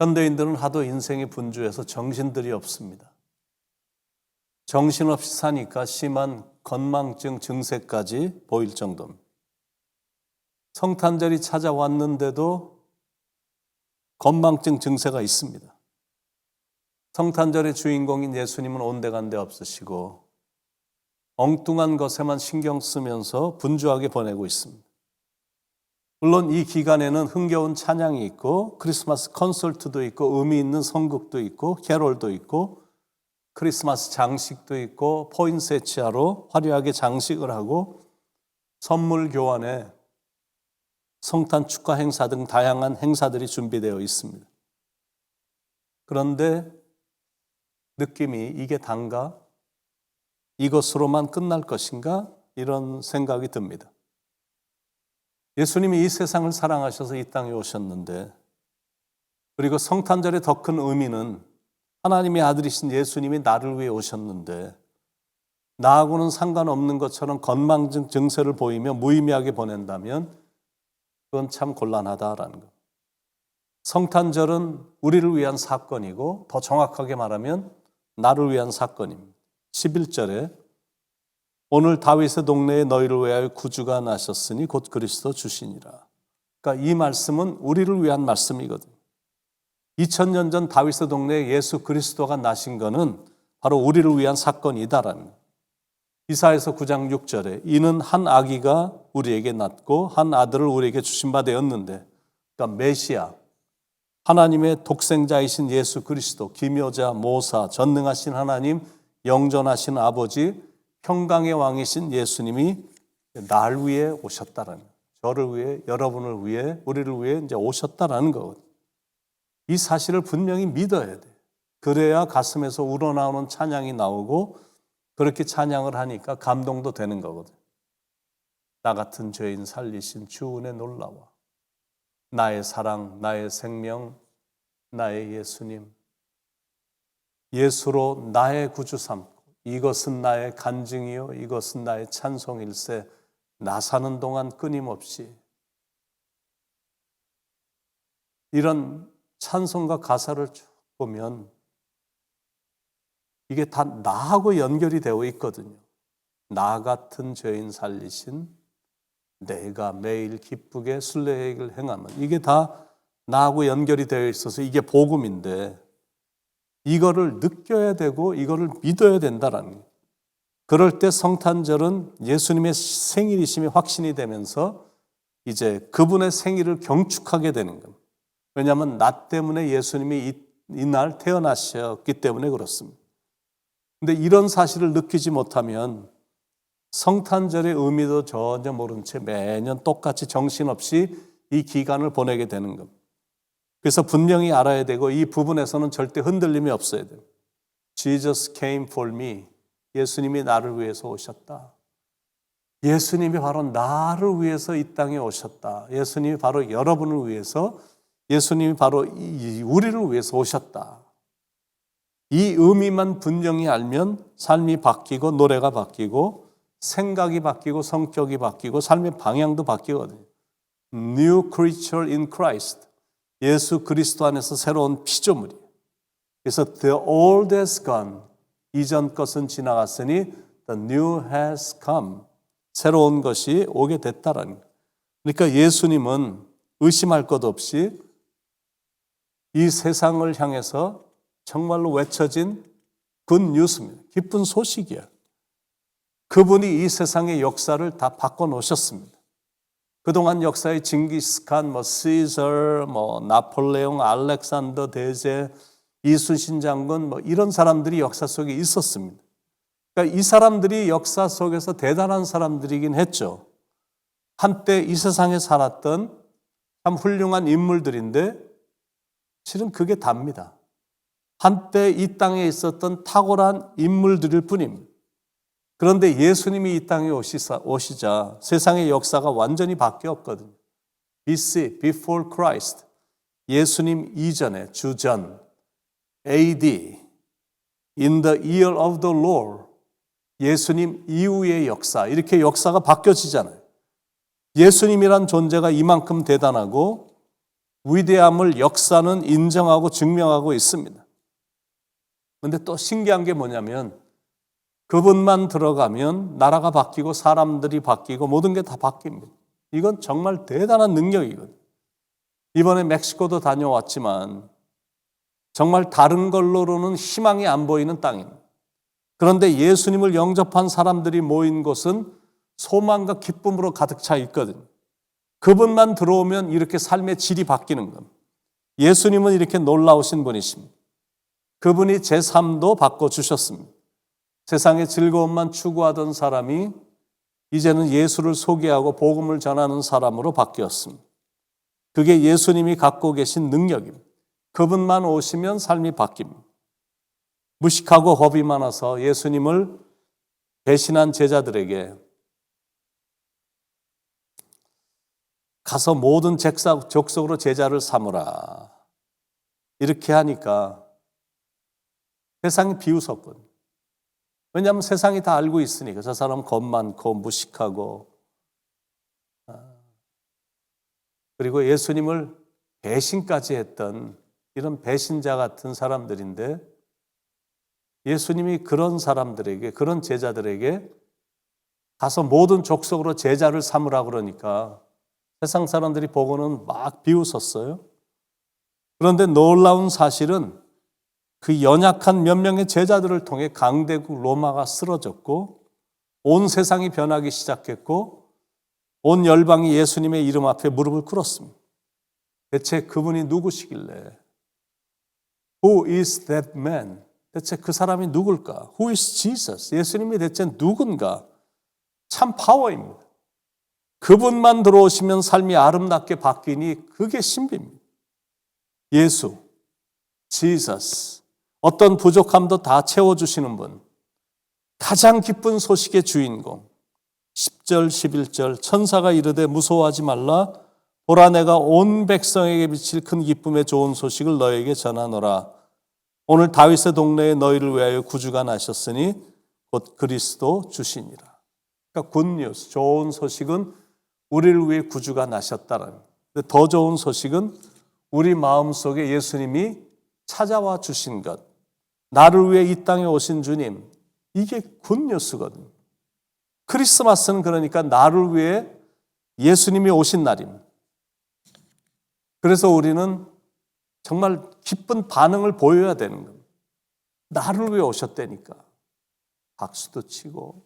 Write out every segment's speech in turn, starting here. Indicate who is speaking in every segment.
Speaker 1: 현대인들은 하도 인생이 분주해서 정신들이 없습니다. 정신없이 사니까 심한 건망증 증세까지 보일 정도입니다. 성탄절이 찾아왔는데도 건망증 증세가 있습니다. 성탄절의 주인공인 예수님은 온데간데 없으시고 엉뚱한 것에만 신경 쓰면서 분주하게 보내고 있습니다. 물론 이 기간에는 흥겨운 찬양이 있고 크리스마스 콘서트도 있고 의미 있는 선곡도 있고 캐롤도 있고 크리스마스 장식도 있고 포인세치아로 화려하게 장식을 하고 선물 교환에 성탄 축하 행사 등 다양한 행사들이 준비되어 있습니다. 그런데 느낌이 이게 단가? 이것으로만 끝날 것인가? 이런 생각이 듭니다. 예수님이 이 세상을 사랑하셔서 이 땅에 오셨는데, 그리고 성탄절의 더 큰 의미는 하나님의 아들이신 예수님이 나를 위해 오셨는데 나하고는 상관없는 것처럼 건망증 증세를 보이며 무의미하게 보낸다면 그건 참 곤란하다라는 것. 성탄절은 우리를 위한 사건이고 더 정확하게 말하면 나를 위한 사건입니다. 11절에 오늘 다윗의 동네에 너희를 위하여 구주가 나셨으니 곧 그리스도 주시니라. 그러니까 이 말씀은 우리를 위한 말씀이거든요. 2000년 전 다윗의 동네에 예수 그리스도가 나신 것은 바로 우리를 위한 사건이다라는 거예요. 이사야서 9장 6절에 이는 한 아기가 우리에게 낳고 한 아들을 우리에게 주신 바 되었는데, 그러니까 메시아, 하나님의 독생자이신 예수 그리스도, 기묘자, 모사, 전능하신 하나님, 영존하신 아버지, 평강의 왕이신 예수님이 날 위해 오셨다라는 거예요. 저를 위해, 여러분을 위해, 우리를 위해 이제 오셨다라는 거거든요. 이 사실을 분명히 믿어야 돼. 그래야 가슴에서 우러나오는 찬양이 나오고 그렇게 찬양을 하니까 감동도 되는 거거든. 나 같은 죄인 살리신 주 은혜 놀라워. 나의 사랑, 나의 생명, 나의 예수님. 예수로 나의 구주 삼고 이것은 나의 간증이요 이것은 나의 찬송일세. 나 사는 동안 끊임없이. 이런 찬송과 가사를 쭉 보면 이게 다 나하고 연결이 되어 있거든요. 나 같은 죄인 살리신 내가 매일 기쁘게 순례의길 행하면, 이게 다 나하고 연결이 되어 있어서 이게 복음인데 이거를 느껴야 되고 이거를 믿어야 된다라는 거예요. 그럴 때 성탄절은 예수님의 생일이심이 확신이 되면서 이제 그분의 생일을 경축하게 되는 겁니다. 왜냐하면 나 때문에 예수님이 이날 태어나셨기 때문에 그렇습니다. 그런데 이런 사실을 느끼지 못하면 성탄절의 의미도 전혀 모른 채 매년 똑같이 정신없이 이 기간을 보내게 되는 겁니다. 그래서 분명히 알아야 되고 이 부분에서는 절대 흔들림이 없어야 돼요. Jesus came for me. 예수님이 나를 위해서 오셨다. 예수님이 바로 나를 위해서 이 땅에 오셨다. 예수님이 바로 여러분을 위해서, 예수님이 바로 우리를 위해서 오셨다. 이 의미만 분명히 알면 삶이 바뀌고 노래가 바뀌고 생각이 바뀌고 성격이 바뀌고 삶의 방향도 바뀌거든요. New creature in Christ. 예수 그리스도 안에서 새로운 피조물이에요. 그래서 the old has gone. 이전 것은 지나갔으니 the new has come. 새로운 것이 오게 됐다라는 거예요. 그러니까 예수님은 의심할 것 없이 이 세상을 향해서 정말로 외쳐진 굿뉴스입니다. 기쁜 소식이야. 그분이 이 세상의 역사를 다 바꿔놓으셨습니다. 그동안 역사의 징기스칸, 시저, 나폴레옹, 알렉산더 대제, 이순신 장군 이런 사람들이 역사 속에 있었습니다. 그러니까 이 사람들이 역사 속에서 대단한 사람들이긴 했죠. 한때 이 세상에 살았던 참 훌륭한 인물들인데 실은 그게 답니다. 한때 이 땅에 있었던 탁월한 인물들일 뿐입니다. 그런데 예수님이 이 땅에 오시자 세상의 역사가 완전히 바뀌었거든요. BC, before Christ, 예수님 이전에, 주전, AD, in the year of the Lord, 예수님 이후의 역사, 이렇게 역사가 바뀌어지잖아요. 예수님이란 존재가 이만큼 대단하고 위대함을 역사는 인정하고 증명하고 있습니다. 그런데 또 신기한 게 뭐냐면 그분만 들어가면 나라가 바뀌고 사람들이 바뀌고 모든 게 다 바뀝니다. 이건 정말 대단한 능력이거든요. 이번에 멕시코도 다녀왔지만 정말 다른 걸로는 희망이 안 보이는 땅입니다. 그런데 예수님을 영접한 사람들이 모인 곳은 소망과 기쁨으로 가득 차 있거든요. 그분만 들어오면 이렇게 삶의 질이 바뀌는 겁니다. 예수님은 이렇게 놀라우신 분이십니다. 그분이 제 삶도 바꿔주셨습니다. 세상의 즐거움만 추구하던 사람이 이제는 예수를 소개하고 복음을 전하는 사람으로 바뀌었습니다. 그게 예수님이 갖고 계신 능력입니다. 그분만 오시면 삶이 바뀝니다. 무식하고 겁이 많아서 예수님을 배신한 제자들에게 가서 모든 족속으로 제자를 삼으라. 이렇게 하니까 세상이 비웃었거든요. 왜냐하면 세상이 다 알고 있으니까 저 사람 겁 많고 무식하고 그리고 예수님을 배신까지 했던 이런 배신자 같은 사람들인데 예수님이 그런 사람들에게 그런 제자들에게 가서 모든 족속으로 제자를 삼으라 그러니까 세상 사람들이 보고는 막 비웃었어요. 그런데 놀라운 사실은 그 연약한 몇 명의 제자들을 통해 강대국 로마가 쓰러졌고 온 세상이 변하기 시작했고 온 열방이 예수님의 이름 앞에 무릎을 꿇었습니다. 대체 그분이 누구시길래? Who is that man? 대체 그 사람이 누굴까? Who is Jesus? 예수님이 대체 누군가? 참 파워입니다. 그분만 들어오시면 삶이 아름답게 바뀌니 그게 신비입니다. 예수, Jesus, 어떤 부족함도 다 채워주시는 분, 가장 기쁜 소식의 주인공. 10절, 11절 천사가 이르되 무서워하지 말라. 보라 내가 온 백성에게 비칠 큰 기쁨의 좋은 소식을 너에게 전하노라. 오늘 다윗의 동네에 너희를 위하여 구주가 나셨으니 곧 그리스도 주시니라. 그러니까 굿뉴스, 좋은 소식은 우리를 위해 구주가 나셨다는. 더 좋은 소식은 우리 마음속에 예수님이 찾아와 주신 것, 나를 위해 이 땅에 오신 주님, 이게 굿뉴스거든요. 크리스마스는 그러니까 나를 위해 예수님이 오신 날입니다. 그래서 우리는 정말 기쁜 반응을 보여야 되는 겁니다. 나를 위해 오셨다니까. 박수도 치고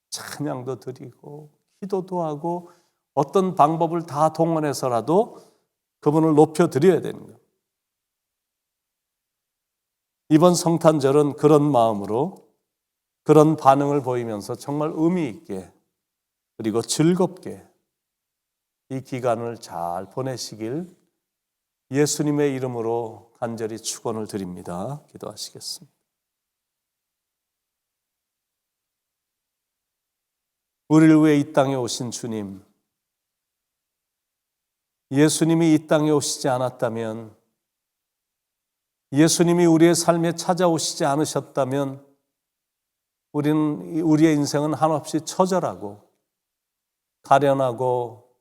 Speaker 1: 찬양도 드리고 기도도 하고 어떤 방법을 다 동원해서라도 그분을 높여드려야 되는 거예요. 이번 성탄절은 그런 마음으로 그런 반응을 보이면서 정말 의미 있게 그리고 즐겁게 이 기간을 잘 보내시길 예수님의 이름으로 간절히 축원을 드립니다. 기도하시겠습니다. 우리를 위해 이 땅에 오신 주님, 예수님이 이 땅에 오시지 않았다면, 예수님이 우리의 삶에 찾아오시지 않으셨다면 우리의 인생은 한없이 처절하고 가련하고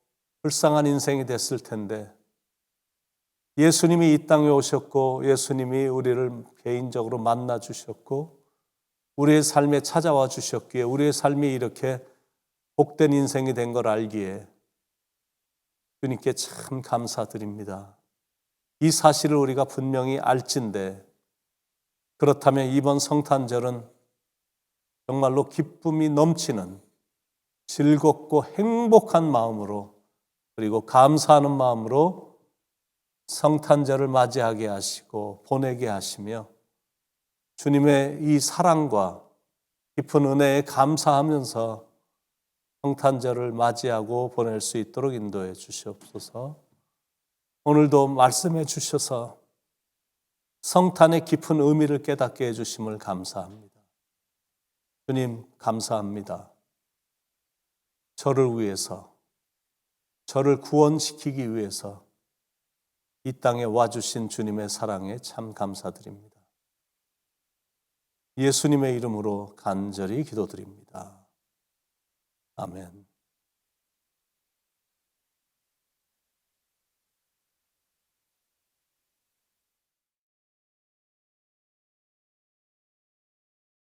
Speaker 1: 불쌍한 인생이 됐을 텐데 예수님이 이 땅에 오셨고 예수님이 우리를 개인적으로 만나 주셨고 우리의 삶에 찾아와 주셨기에 우리의 삶이 이렇게 복된 인생이 된 걸 알기에 주님께 참 감사드립니다. 이 사실을 우리가 분명히 알진데 그렇다면 이번 성탄절은 정말로 기쁨이 넘치는 즐겁고 행복한 마음으로 그리고 감사하는 마음으로 성탄절을 맞이하게 하시고 보내게 하시며 주님의 이 사랑과 깊은 은혜에 감사하면서 성탄절을 맞이하고 보낼 수 있도록 인도해 주시옵소서. 오늘도 말씀해 주셔서 성탄의 깊은 의미를 깨닫게 해주심을 감사합니다. 주님 감사합니다. 저를 위해서, 저를 구원시키기 위해서 이 땅에 와주신 주님의 사랑에 참 감사드립니다. 예수님의 이름으로 간절히 기도드립니다. 아멘.